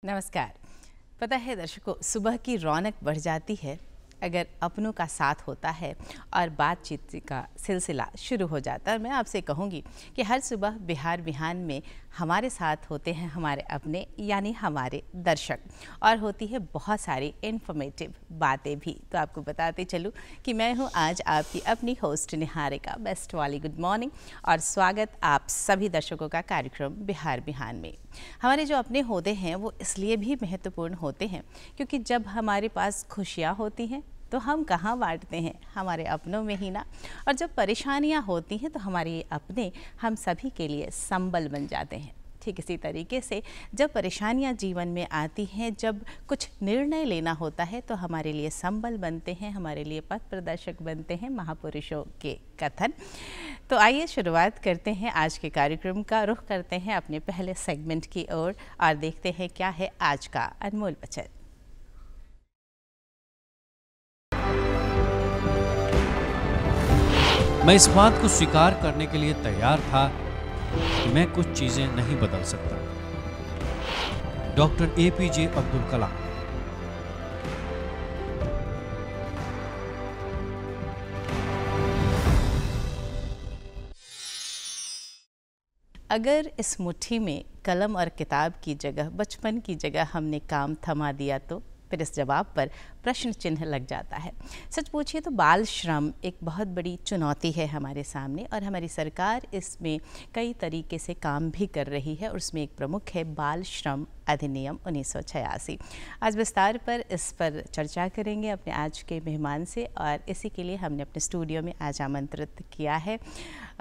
नमस्कार। पता है दर्शकों, सुबह की रौनक बढ़ जाती है अगर अपनों का साथ होता है और बातचीत का सिलसिला शुरू हो जाता है। मैं आपसे कहूँगी कि हर सुबह बिहार बिहान में हमारे साथ होते हैं हमारे अपने यानी हमारे दर्शक, और होती है बहुत सारी इन्फॉर्मेटिव बातें भी। तो आपको बताते चलूँ कि मैं हूँ आज आपकी अपनी होस्ट निहारिका बेस्ट वाली। गुड मॉर्निंग और स्वागत आप सभी दर्शकों का कार्यक्रम बिहार बिहान में। हमारे जो अपने होते हैं वो इसलिए भी महत्वपूर्ण होते हैं क्योंकि जब हमारे पास खुशियाँ होती हैं तो हम कहाँ बांटते हैं, हमारे अपनों में ही ना। और जब परेशानियाँ होती हैं तो हमारे अपने हम सभी के लिए संबल बन जाते हैं। ठीक इसी तरीके से जब परेशानियाँ जीवन में आती हैं, जब कुछ निर्णय लेना होता है तो हमारे लिए संबल बनते हैं, हमारे लिए पथ प्रदर्शक बनते हैं महापुरुषों के कथन। तो आइए शुरुआत करते हैं आज के कार्यक्रम का, रुख करते हैं अपने पहले सेगमेंट की ओर और देखते हैं क्या है आज का अनमोल वचन। मैं इस बात को स्वीकार करने के लिए तैयार था कि मैं कुछ चीजें नहीं बदल सकता। Doctor APJ Abdul Kalam. अगर इस मुट्ठी में कलम और किताब की जगह, बचपन की जगह हमने काम थमा दिया तो फिर इस जवाब पर प्रश्न चिन्ह लग जाता है। सच पूछिए तो बाल श्रम एक बहुत बड़ी चुनौती है हमारे सामने, और हमारी सरकार इसमें कई तरीके से काम भी कर रही है, और उसमें एक प्रमुख है बाल श्रम अधिनियम 1986। आज विस्तार पर इस पर चर्चा करेंगे अपने आज के मेहमान से, और इसी के लिए हमने अपने स्टूडियो में आज आमंत्रित किया है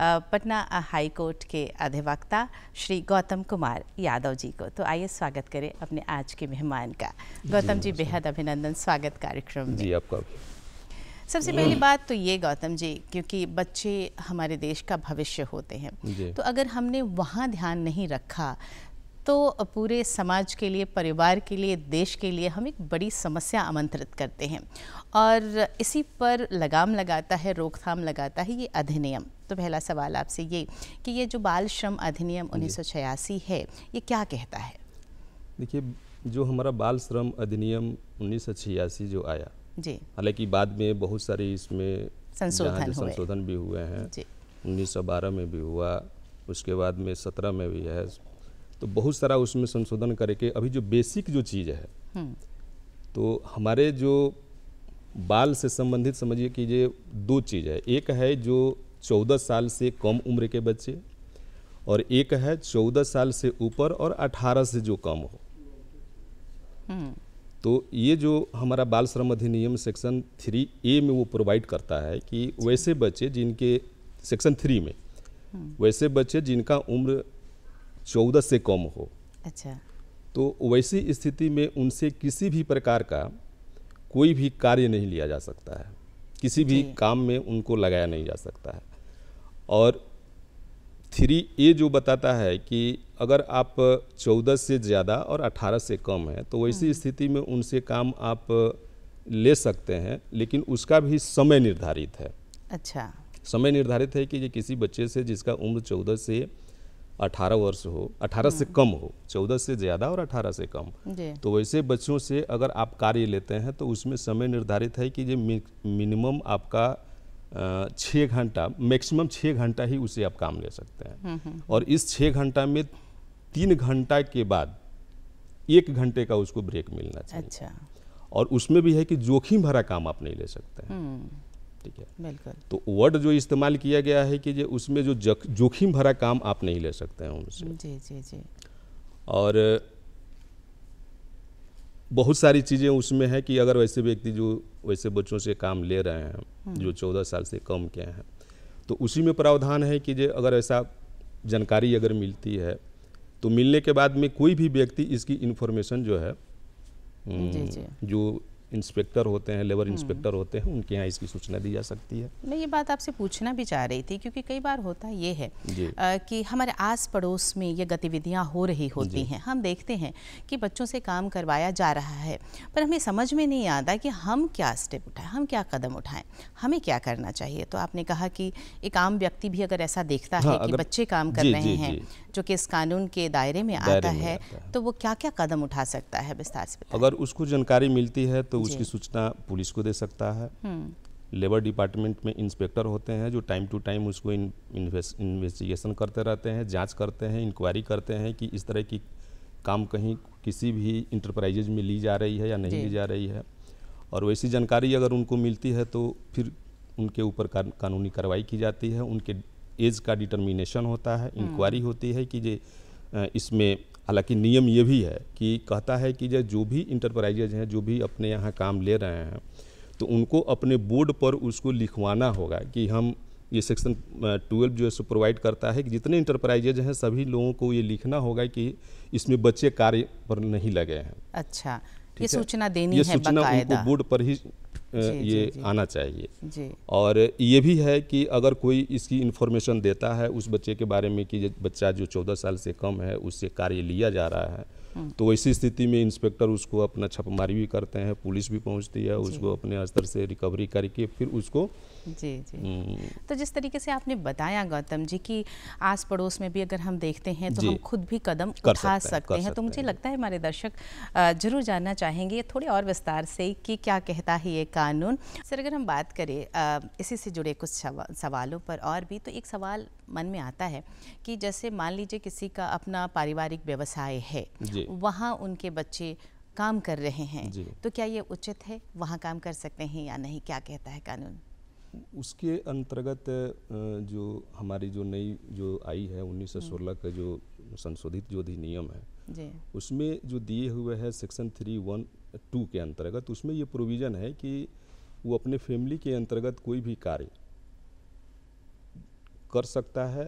पटना हाई कोर्ट के अधिवक्ता श्री गौतम कुमार यादव जी को। तो आइए स्वागत करें अपने आज के मेहमान का। गौतम जी, बेहद अभिनंदन, स्वागत कार्यक्रम में। जी आपका। सबसे पहली बात तो ये गौतम जी, क्योंकि बच्चे हमारे देश का भविष्य होते हैं, तो अगर हमने वहाँ ध्यान नहीं रखा तो पूरे समाज के लिए, परिवार के लिए, देश के लिए हम एक बड़ी समस्या आमंत्रित करते हैं, और इसी पर लगाम लगाता है, रोकथाम लगाता है ये अधिनियम। तो पहला सवाल आपसे ये कि ये जो बाल श्रम अधिनियम 1986 है, ये क्या कहता है? देखिए, जो हमारा बाल श्रम अधिनियम 1986 जो आया जी, हालांकि बाद में बहुत सारे इसमें संशोधन भी हुए हैं जी। 1912 में भी हुआ, उसके बाद में 17 में भी है, तो बहुत सारा उसमें संशोधन करके अभी जो बेसिक जो चीज़ है, तो हमारे जो बाल से संबंधित समझिए कि ये दो चीज़ है। एक है जो 14 साल से कम उम्र के बच्चे, और एक है 14 साल से ऊपर और 18 से जो कम हो। तो ये जो हमारा बाल श्रम अधिनियम सेक्शन 3A में वो प्रोवाइड करता है कि वैसे बच्चे जिनके, सेक्शन 3 में वैसे बच्चे जिनका उम्र 14 से कम हो, अच्छा, तो वैसी स्थिति में उनसे किसी भी प्रकार का कोई भी कार्य नहीं लिया जा सकता है, किसी भी काम में उनको लगाया नहीं जा सकता है। और 3A जो बताता है कि अगर आप 14 से ज़्यादा और 18 से कम है तो वैसी स्थिति में उनसे काम आप ले सकते हैं, लेकिन उसका भी समय निर्धारित है। अच्छा, समय निर्धारित है कि ये किसी बच्चे से जिसका उम्र 14 से 18 वर्ष हो, 18 से कम हो, 14 से ज़्यादा और 18 से कम, तो वैसे बच्चों से अगर आप कार्य लेते हैं तो उसमें समय निर्धारित है कि ये मिनिमम आपका 6 घंटा, मैक्सिमम 6 घंटा ही उसे आप काम ले सकते हैं। और इस 6 घंटा में 3 घंटा के बाद 1 घंटे का उसको ब्रेक मिलना चाहिए। अच्छा, और उसमें भी है कि जोखिम भरा काम आप नहीं ले सकते हैं। ठीक है, बिल्कुल। तो वर्ड जो इस्तेमाल किया गया है कि ये उसमें जो जोखिम भरा काम आप नहीं ले सकते हैं उनसे। जी जी जी। और बहुत सारी चीज़ें उसमें है कि अगर वैसे व्यक्ति जो वैसे बच्चों से काम ले रहे हैं जो 14 साल से कम के हैं, तो उसी में प्रावधान है कि अगर ऐसा जानकारी अगर मिलती है तो मिलने के बाद में कोई भी व्यक्ति इसकी इन्फॉर्मेशन जो है, जो इंस्पेक्टर होते हैं, लेबर इंस्पेक्टर होते हैं, उनके यहाँ इसकी सूचना दी जा सकती है। मैं ये बात आपसे पूछना भी चाह रही थी, क्योंकि कई बार होता ये है कि हमारे आस पड़ोस में ये गतिविधियाँ हो रही होती हैं, हम देखते हैं कि बच्चों से काम करवाया जा रहा है, पर हमें समझ में नहीं आता कि हम क्या स्टेप उठाएं, हम क्या कदम उठाएं, हमें क्या करना चाहिए। तो आपने कहा कि एक आम व्यक्ति भी अगर ऐसा देखता है कि बच्चे काम कर रहे हैं जो कि इस कानून के दायरे में आता है, तो वो क्या क्या कदम उठा सकता है, विस्तार से बताएं। अगर उसको जानकारी मिलती है तो उसकी सूचना पुलिस को दे सकता है। लेबर डिपार्टमेंट में इंस्पेक्टर होते हैं जो टाइम टू टाइम उसको इन्वेस्टिगेशन करते रहते हैं, जांच करते हैं, इंक्वायरी करते हैं कि इस तरह की काम कहीं किसी भी इंटरप्राइजेज में ली जा रही है या नहीं ली जा रही है। और वैसी जानकारी अगर उनको मिलती है तो फिर उनके ऊपर कानूनी कार्रवाई की जाती है। उनके एज का डिटर्मिनेशन होता है, इंक्वायरी होती है कि जे इसमें, हालांकि नियम ये भी है कि कहता है कि जो भी इंटरप्राइजेज हैं, जो भी अपने यहाँ काम ले रहे हैं, तो उनको अपने बोर्ड पर उसको लिखवाना होगा कि हम, ये सेक्शन 12 जो है प्रोवाइड करता है कि जितने इंटरप्राइजेज हैं सभी लोगों को ये लिखना होगा कि इसमें बच्चे कार्य पर नहीं लगे हैं। अच्छा, ये सूचना देनी है, ये सूचना उनको बोर्ड पर ही ये आना चाहिए जी। और ये भी है कि अगर कोई इसकी इन्फॉर्मेशन देता है उस बच्चे के बारे में कि बच्चा जो 14 साल से कम है उससे कार्य लिया जा रहा है, तो ऐसी स्थिति में इंस्पेक्टर उसको अपना छापेमारी भी करते हैं, पुलिस भी पहुंचती है, उसको अपने स्तर से रिकवरी करके फिर उसको जी। तो जिस तरीके से आपने बताया गौतम जी कि आस पड़ोस में भी अगर हम देखते हैं तो हम खुद भी कदम उठा सकते हैं, तो मुझे लगता है हमारे दर्शक जरूर जानना चाहेंगे थोड़े और विस्तार से कि क्या कहता है ये कानून। सर, अगर हम बात करें इसी से जुड़े कुछ सवालों पर और भी, तो एक सवाल मन में आता है कि जैसे मान लीजिए किसी का अपना पारिवारिक व्यवसाय है, वहाँ उनके बच्चे काम कर रहे हैं, तो क्या ये उचित है, वहाँ काम कर सकते हैं या नहीं, क्या कहता है कानून? उसके अंतर्गत जो हमारी जो नई जो आई है 1916 का जो संशोधित जो अधिनियम है, उसमें जो दिए हुए है सेक्शन 312 के अंतर्गत, उसमें ये प्रोविज़न है कि वो अपने फैमिली के अंतर्गत कोई भी कार्य कर सकता है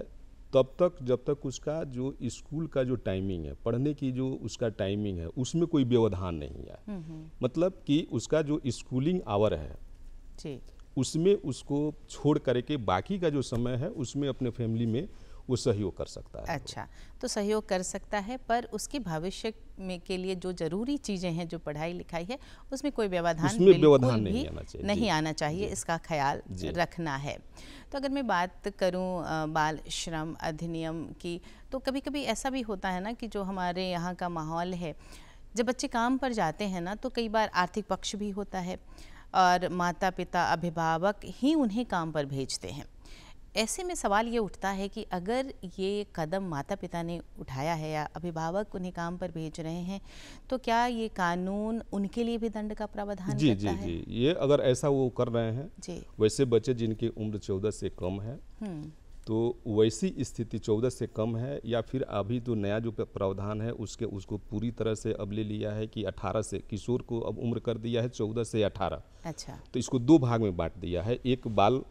तब तक जब तक उसका जो स्कूल का जो टाइमिंग है, पढ़ने की जो उसका टाइमिंग है, उसमें कोई व्यवधान नहीं है। मतलब कि उसका जो स्कूलिंग आवर है जी, उसमें उसको छोड़ करके बाकी का जो समय है उसमें अपने फैमिली में वो सहयोग कर सकता है। अच्छा, तो सहयोग कर सकता है, पर उसके भविष्य में के लिए जो जरूरी चीज़ें हैं, जो पढ़ाई लिखाई है, उसमें कोई व्यवधान नहीं आना चाहिए, इसका ख्याल रखना है। तो अगर मैं बात करूं बाल श्रम अधिनियम की, तो कभी कभी ऐसा भी होता है ना कि जो हमारे यहाँ का माहौल है, जब बच्चे काम पर जाते हैं ना, तो कई बार आर्थिक पक्ष भी होता है और माता पिता अभिभावक ही उन्हें काम पर भेजते हैं। ऐसे में सवाल ये उठता है कि अगर ये कदम माता पिता ने उठाया है या अभिभावक उन्हें काम पर भेज रहे हैं, तो क्या ये कानून उनके लिए भी दंड का प्रावधान करता है? जी, ये अगर ऐसा वो कर रहे हैं जी, वैसे बच्चे जिनकी उम्र 14 से कम है, तो वैसी स्थिति 14 से कम है या फिर अभी तो नया जो प्रावधान है उसको पूरी तरह से अब ले लिया है कि 18 से, किशोर को अब उम्र कर दिया है 14 से 18। अच्छा, तो इसको दो भाग में बांट दिया है, एक बाल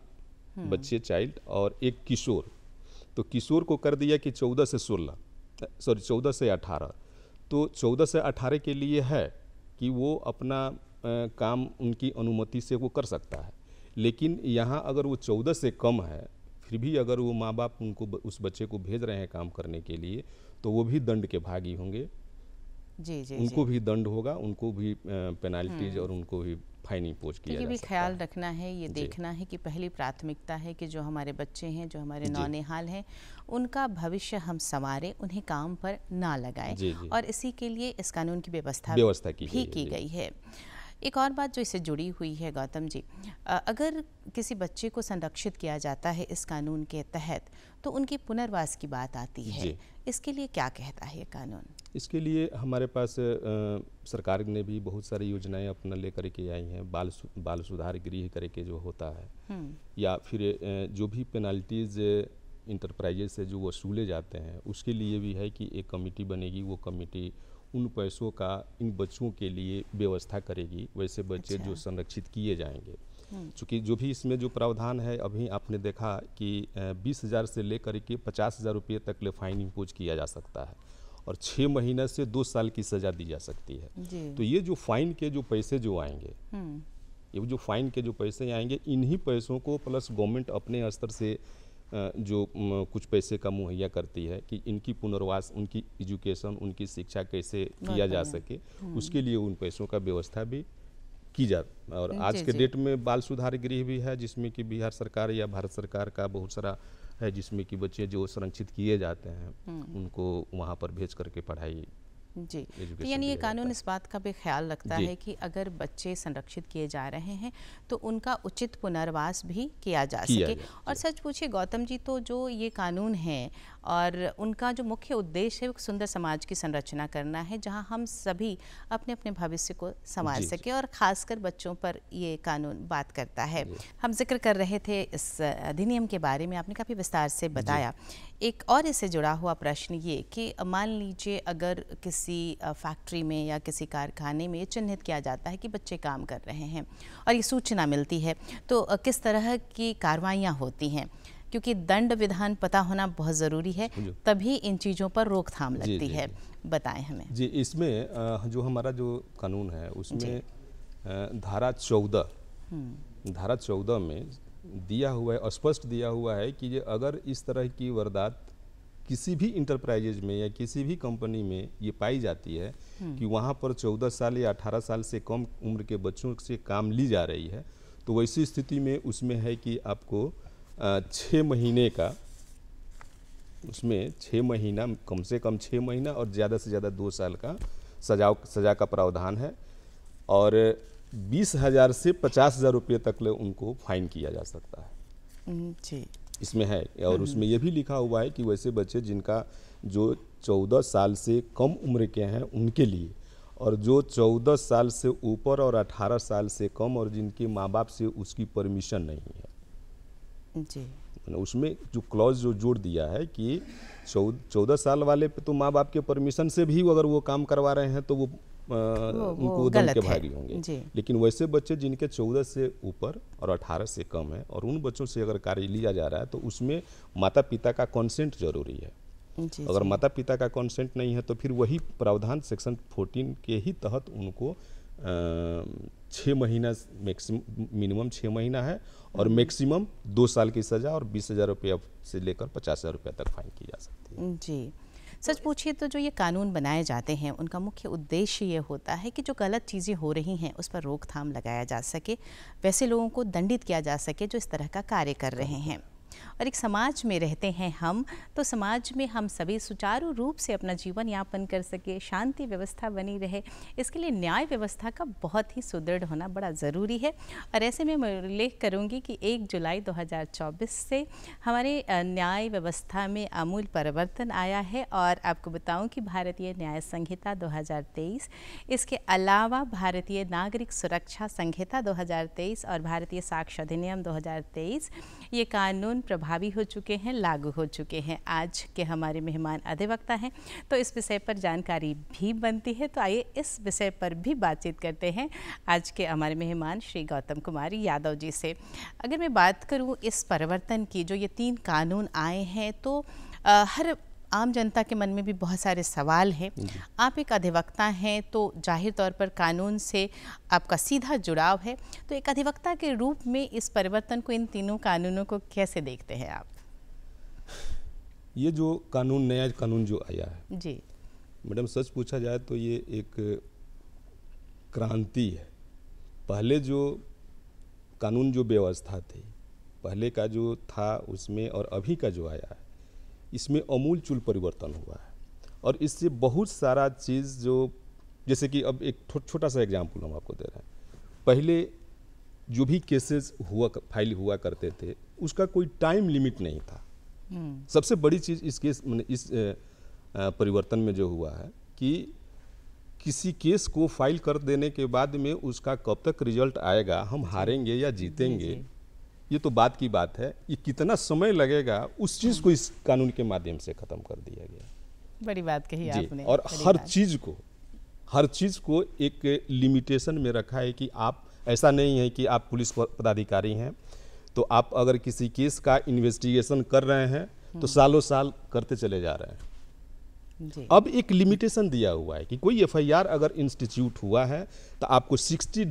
बच्चे चाइल्ड और एक किशोर। तो किशोर को कर दिया कि 14 से 18। तो 14 से 18 के लिए है कि वो अपना काम उनकी अनुमति से वो कर सकता है, लेकिन यहाँ अगर वो 14 से कम है फिर भी अगर वो माँ बाप उनको उस बच्चे को भेज रहे हैं काम करने के लिए, तो वो भी दंड के भागी होंगे। जी, उनको भी दंड होगा, उनको भी पेनाल्टीज और उनको भी फाइन इम्पोज किया जा सकता है। ये भी ख्याल रखना है, ये देखना है कि पहली प्राथमिकता है कि जो हमारे बच्चे हैं, जो हमारे नौनिहाल हैं, उनका भविष्य हम संवारें, उन्हें काम पर ना लगाएं, और इसी के लिए इस कानून की व्यवस्था की गई है। एक और बात जो इससे जुड़ी हुई है गौतम जी, अगर किसी बच्चे को संरक्षित किया जाता है इस कानून के तहत, तो उनकी पुनर्वास की बात आती है, इसके लिए क्या कहता है ये कानून? इसके लिए हमारे पास सरकार ने भी बहुत सारी योजनाएं अपना लेकर के आई हैं। बाल सुधार गृह करके जो होता है, या फिर जो भी पेनाल्टीज इंटरप्राइजेज से जो वसूले जाते हैं, उसके लिए भी है कि एक कमेटी बनेगी, वो कमेटी उन पैसों का इन बच्चों के लिए व्यवस्था करेगी, वैसे बच्चे जो संरक्षित किए जाएंगे। चूँकि जो भी इसमें जो प्रावधान है, अभी आपने देखा कि 20,000 से लेकर के 50,000 रुपये तक ले फाइन इम्पोज किया जा सकता है, और 6 महीना से 2 साल की सज़ा दी जा सकती है। जी। तो ये जो फाइन के जो पैसे जो आएंगे, ये जो फाइन के जो पैसे आएंगे, इन्हीं पैसों को प्लस गवर्नमेंट अपने स्तर से जो कुछ पैसे का मुहैया करती है कि इनकी पुनर्वास, उनकी एजुकेशन, उनकी शिक्षा कैसे किया जा सके, उसके लिए उन पैसों का व्यवस्था भी की जा। और आज के डेट में बाल सुधार गृह भी है, जिसमें कि बिहार सरकार या भारत सरकार का बहुत सारा है, जिसमें कि बच्चे जो संरक्षित किए जाते हैं उनको वहाँ पर भेज करके पढ़ाई। जी, तो यानी ये कानून इस बात का भी ख्याल रखता है कि अगर बच्चे संरक्षित किए जा रहे हैं तो उनका उचित पुनर्वास भी किया जा सके। और सच पूछिए गौतम जी, तो जो ये कानून है और उनका जो मुख्य उद्देश्य है वो सुंदर समाज की संरचना करना है, जहां हम सभी अपने अपने भविष्य को संवार सके, और ख़ासकर बच्चों पर ये कानून बात करता है। हम जिक्र कर रहे थे इस अधिनियम के बारे में, आपने काफ़ी विस्तार से बताया। एक और इससे जुड़ा हुआ प्रश्न ये कि मान लीजिए अगर किसी फैक्ट्री में या किसी कारखाने में चिन्हित किया जाता है कि बच्चे काम कर रहे हैं और ये सूचना मिलती है, तो किस तरह की कार्रवाइयाँ होती हैं? क्योंकि दंड विधान पता होना बहुत ज़रूरी है, तभी इन चीज़ों पर रोकथाम लगती है। बताएं हमें। जी, इसमें जो हमारा जो कानून है उसमें धारा 14 में दिया हुआ है, स्पष्ट दिया हुआ है कि अगर इस तरह की वारदात किसी भी इंटरप्राइजेज में या किसी भी कंपनी में ये पाई जाती है कि वहाँ पर 14 साल या 18 साल से कम उम्र के बच्चों से काम ली जा रही है, तो वैसी स्थिति में उसमें है कि आपको 6 महीने का, उसमें 6 महीना, कम से कम 6 महीना और ज़्यादा से ज़्यादा 2 साल का सज़ा का प्रावधान है, और 20,000 से 50,000 रुपये तक ले उनको फाइन किया जा सकता है। जी, इसमें है। और उसमें यह भी लिखा हुआ है कि वैसे बच्चे जिनका जो 14 साल से कम उम्र के हैं उनके लिए, और जो 14 साल से ऊपर और 18 साल से कम और जिनके माँ बाप से उसकी परमिशन नहीं है। जी, उसमें जो क्लॉज जो जोड़ दिया है कि 14 साल वाले पे तो माँ बाप के परमिशन से भी अगर वो काम करवा रहे हैं तो वो उनको दंड के भागी होंगे। लेकिन वैसे बच्चे जिनके 14 से ऊपर और 18 से कम है और उन बच्चों से अगर कार्य लिया जा रहा है तो उसमें माता पिता का कंसेंट जरूरी है। अगर माता पिता का कंसेंट नहीं है तो फिर वही प्रावधान सेक्शन 14 के ही तहत उनको 6 महीना, मिनिमम 6 महीना है और मैक्सिमम 2 साल की सज़ा और 20,000 रुपये से लेकर 50,000 रुपये तक फाइन की जा सकती है। जी, सच पूछिए तो जो ये कानून बनाए जाते हैं उनका मुख्य उद्देश्य ये होता है कि जो गलत चीज़ें हो रही हैं उस पर रोकथाम लगाया जा सके, वैसे लोगों को दंडित किया जा सके जो इस तरह का कार्य कर रहे हैं। और एक समाज में रहते हैं हम, तो समाज में हम सभी सुचारू रूप से अपना जीवन यापन कर सके, शांति व्यवस्था बनी रहे, इसके लिए न्याय व्यवस्था का बहुत ही सुदृढ़ होना बड़ा ज़रूरी है। और ऐसे में मैं उल्लेख करूंगी कि 1 जुलाई 2024 से हमारे न्याय व्यवस्था में आमूल परिवर्तन आया है। और आपको बताऊं कि भारतीय न्याय संहिता 2023, इसके अलावा भारतीय नागरिक सुरक्षा संहिता 2023 और भारतीय साक्ष्य अधिनियम 2023, ये कानून प्रभावी हो चुके हैं, लागू हो चुके हैं। आज के हमारे मेहमान अधिवक्ता हैं, तो इस विषय पर जानकारी भी बनती है। तो आइए इस विषय पर भी बातचीत करते हैं आज के हमारे मेहमान श्री गौतम कुमार यादव जी से। अगर मैं बात करूं इस परिवर्तन की, जो ये 3 कानून आए हैं, तो हर आम जनता के मन में भी बहुत सारे सवाल हैं। आप एक अधिवक्ता हैं तो जाहिर तौर पर कानून से आपका सीधा जुड़ाव है, तो एक अधिवक्ता के रूप में इस परिवर्तन को, इन तीनों कानूनों को कैसे देखते हैं आप? ये जो कानून, नया कानून जो आया है जी मैडम, सच पूछा जाए तो ये एक क्रांति है। पहले जो कानून जो व्यवस्था थी, पहले का जो था उसमें और अभी का जो आया है, इसमें अमूलचूल परिवर्तन हुआ है। और इससे बहुत सारा चीज़ जो, जैसे कि अब एक छोटा सा एग्जाम्पल हम आपको दे रहे हैं। पहले जो भी केसेस फाइल हुआ करते थे उसका कोई टाइम लिमिट नहीं था। सबसे बड़ी चीज़ इस केस इस परिवर्तन में जो हुआ है कि किसी केस को फाइल कर देने के बाद में उसका कब तक रिजल्ट आएगा, हम हारेंगे या जीतेंगे, ये तो बात की बात है। ये कितना समय लगेगा उस चीज़ को इस कानून के माध्यम से ख़त्म कर दिया गया। बड़ी बात कही आपने। और हर चीज़ को एक लिमिटेशन में रखा है कि आप, ऐसा नहीं है कि आप पुलिस पदाधिकारी हैं तो आप अगर किसी केस का इन्वेस्टिगेशन कर रहे हैं तो सालों साल करते चले जा रहे हैं। जी। अब एक लिमिटेशन दिया हुआ है कि कोई एफआईआर अगर इंस्टीट्यूट हुआ है तो आपको 60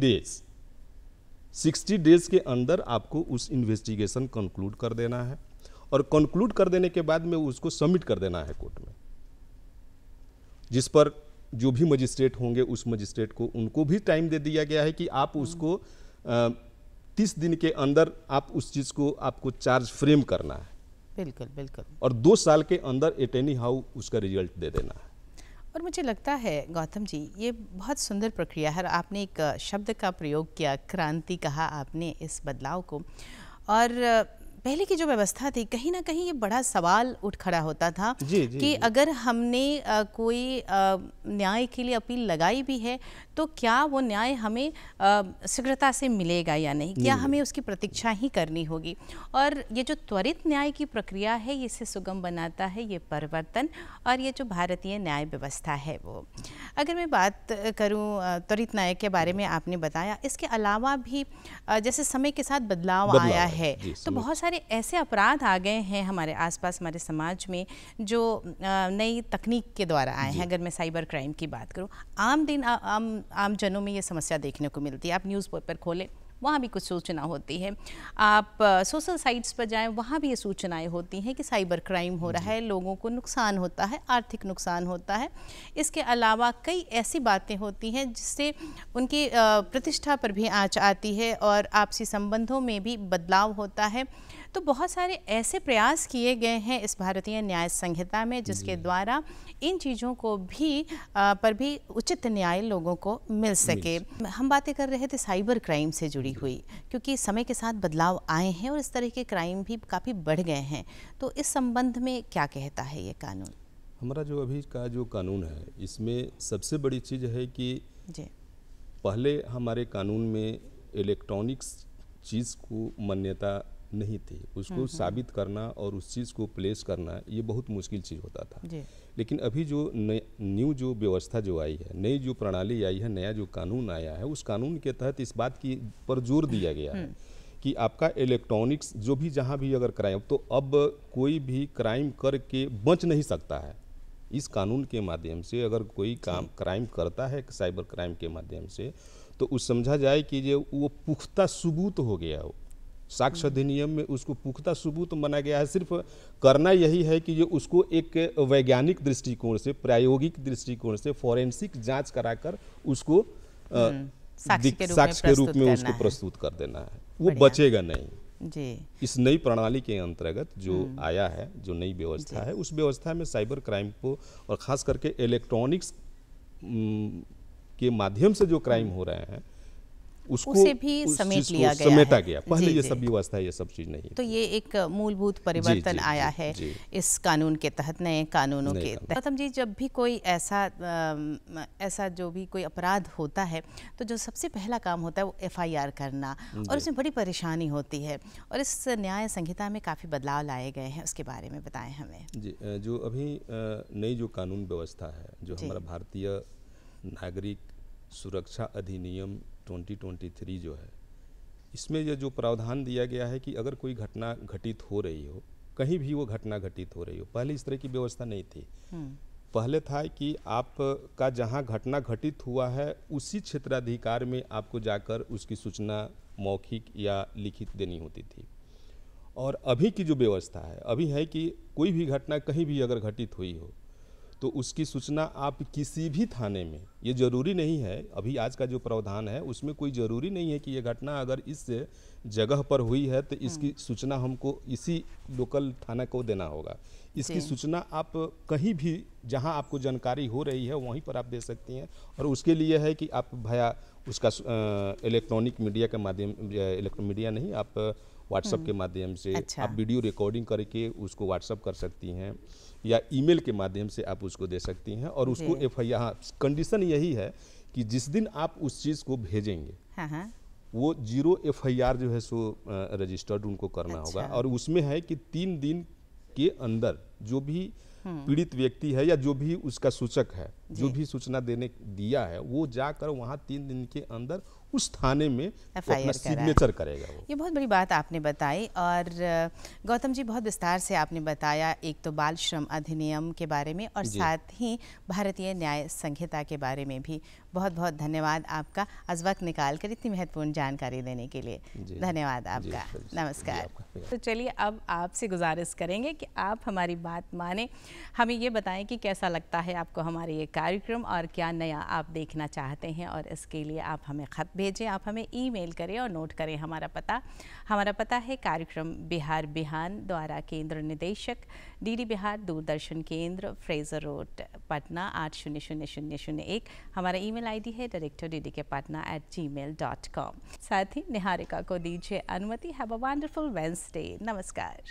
डेज के अंदर आपको उस इन्वेस्टिगेशन कंक्लूड कर देना है, और कंक्लूड कर देने के बाद में उसको सबमिट कर देना है कोर्ट में, जिस पर जो भी मजिस्ट्रेट होंगे उस मजिस्ट्रेट को उनको भी टाइम दे दिया गया है कि आप उसको 30 दिन के अंदर आप उस चीज़ को आपको चार्ज फ्रेम करना है। बिल्कुल बिल्कुल। और 2 साल के अंदर एट एनी हाउ उसका रिजल्ट दे देना है। और मुझे लगता है गौतम जी ये बहुत सुंदर प्रक्रिया है। आपने एक शब्द का प्रयोग किया, क्रांति कहा आपने इस बदलाव को। और पहले की जो व्यवस्था थी कहीं ना कहीं ये बड़ा सवाल उठ खड़ा होता था कि अगर हमने कोई न्याय के लिए अपील लगाई भी है तो क्या वो न्याय हमें शीघ्रता से मिलेगा या नहीं, क्या हमें उसकी प्रतीक्षा ही करनी होगी। और ये जो त्वरित न्याय की प्रक्रिया है ये इसे सुगम बनाता है, ये परिवर्तन, और ये जो भारतीय न्याय व्यवस्था है वो। अगर मैं बात करूं त्वरित न्याय के बारे में, आपने बताया इसके अलावा भी जैसे समय के साथ बदलाव आया है तो बहुत सारे ऐसे अपराध आ गए हैं हमारे आसपास हमारे समाज में जो नई तकनीक के द्वारा आए हैं। अगर मैं साइबर क्राइम की बात करूं, आम जनों में ये समस्या देखने को मिलती है। आप न्यूज़पेपर खोलें वहाँ भी कुछ सूचना होती है, आप सोशल साइट्स पर जाएं वहाँ भी ये सूचनाएं होती हैं कि साइबर क्राइम हो रहा है, लोगों को नुकसान होता है, आर्थिक नुकसान होता है। इसके अलावा कई ऐसी बातें होती हैं जिससे उनकी प्रतिष्ठा पर भी आंच आती है और आपसी संबंधों में भी बदलाव होता है। तो बहुत सारे ऐसे प्रयास किए गए हैं इस भारतीय न्याय संहिता में जिसके द्वारा इन चीज़ों को भी पर भी उचित न्याय लोगों को मिल सके। हम बातें कर रहे थे साइबर क्राइम से जुड़ी हुई, क्योंकि समय के साथ बदलाव आए हैं और इस तरह के क्राइम भी काफ़ी बढ़ गए हैं। तो इस संबंध में क्या कहता है ये कानून? हमारा जो अभी का जो कानून है इसमें सबसे बड़ी चीज़ है कि जी, पहले हमारे कानून में इलेक्ट्रॉनिक्स चीज़ को मान्यता नहीं थी, उसको साबित करना और उस चीज़ को प्लेस करना ये बहुत मुश्किल चीज़ होता था। लेकिन अभी जो न्यू जो व्यवस्था जो आई है, नई जो प्रणाली आई है, नया जो कानून आया है, उस कानून के तहत इस बात की पर जोर दिया गया है कि आपका इलेक्ट्रॉनिक्स जो भी जहाँ भी अगर क्राइम, तो अब कोई भी क्राइम करके बच नहीं सकता है। इस कानून के माध्यम से अगर कोई क्राइम करता है साइबर क्राइम के माध्यम से, तो उस समझा जाए कि जो वो पुख्ता सबूत हो गया हो। साक्ष्य अधिनियम में उसको पुख्ता सबूत माना गया है। सिर्फ करना यही है कि जो उसको एक वैज्ञानिक दृष्टिकोण से, प्रायोगिक दृष्टिकोण से फॉरेंसिक जांच कराकर उसको साक्ष्य के रूप में उसको प्रस्तुत कर देना है, वो बचेगा नहीं जी। इस नई प्रणाली के अंतर्गत जो आया है, जो नई व्यवस्था है, उस व्यवस्था में साइबर क्राइम को और खास करके इलेक्ट्रॉनिक्स के माध्यम से जो क्राइम हो रहे हैं उसे भी समेट लिया गया, समेटा गया। पहले ये सब व्यवस्था, ये सब चीज नहीं। तो ये एक मूलभूत परिवर्तन आया है इस कानून के तहत, नए कानूनों के तहत। गौतम जी, जब भी कोई ऐसा जो भी कोई अपराध होता है तो जो सबसे पहला काम होता है वो एफआईआर करना, और उसमें बड़ी परेशानी होती है। और इस न्याय संहिता में काफ़ी बदलाव लाए गए हैं, उसके बारे में बताएं हमें। जी, जो अभी नई जो कानून व्यवस्था है, जो हमारा भारतीय नागरिक सुरक्षा अधिनियम 2023 जो है, इसमें ये जो प्रावधान दिया गया है कि अगर कोई घटना घटित हो रही हो, कहीं भी वो घटना घटित हो रही हो, पहले इस तरह की व्यवस्था नहीं थी। पहले था कि आपका जहां घटना घटित हुआ है उसी क्षेत्राधिकार में आपको जाकर उसकी सूचना मौखिक या लिखित देनी होती थी। और अभी की जो व्यवस्था है अभी है कि कोई भी घटना कहीं भी अगर घटित हुई हो तो उसकी सूचना आप किसी भी थाने में, ये जरूरी नहीं है, अभी आज का जो प्रावधान है उसमें कोई ज़रूरी नहीं है कि ये घटना अगर इस जगह पर हुई है तो इसकी सूचना हमको इसी लोकल थाना को देना होगा। इसकी सूचना आप कहीं भी जहां आपको जानकारी हो रही है वहीं पर आप दे सकती हैं। और उसके लिए है कि आप भया उसका इलेक्ट्रॉनिक मीडिया के माध्यम, इलेक्ट्रॉनिक मीडिया नहीं, आप व्हाट्सएप के माध्यम से आप वीडियो रिकॉर्डिंग करके उसको व्हाट्सएप कर सकती हैं या ईमेल के माध्यम से आप उसको दे सकती हैं। और उसको एफआईआर, कंडीशन यही है कि जिस दिन आप उस चीज़ को भेजेंगे वो 0 एफआईआर जो है सो रजिस्टर्ड उनको करना होगा। और उसमें है कि 3 दिन के अंदर जो भी पीड़ित व्यक्ति है या जो भी उसका सूचक है, जो भी सूचना देने दिया है, वो जाकर वहाँ 3 दिन के अंदर उस थाने में वो FIR अपना सिग्नेचर करेगा वो। ये बहुत बड़ी बात आपने बताई। और गौतम जी, बहुत विस्तार से आपने बताया एक तो बाल श्रम अधिनियम के बारे में और साथ ही भारतीय न्याय संहिता के बारे में भी। बहुत बहुत धन्यवाद आपका आज वक्त निकाल कर इतनी महत्वपूर्ण जानकारी देने के लिए। धन्यवाद आपका। नमस्कार। तो चलिए अब आपसे गुजारिश करेंगे कि आप हमारी बात माने, हमें ये बताएं कि कैसा लगता है आपको हमारे ये कार्यक्रम और क्या नया आप देखना चाहते हैं। और इसके लिए आप हमें ख़त भेजें, आप हमें ईमेल करें और नोट करें हमारा पता है कार्यक्रम बिहार बिहान द्वारा केंद्र निदेशक DD बिहार दूरदर्शन केंद्र, फ्रेजर रोड, पटना 800001। हमारा ईमेल ID है directorddkpatna@gmail.com। साथ ही निहारिका को दीजिए अनुमति। Have a wonderful Wednesday. नमस्कार।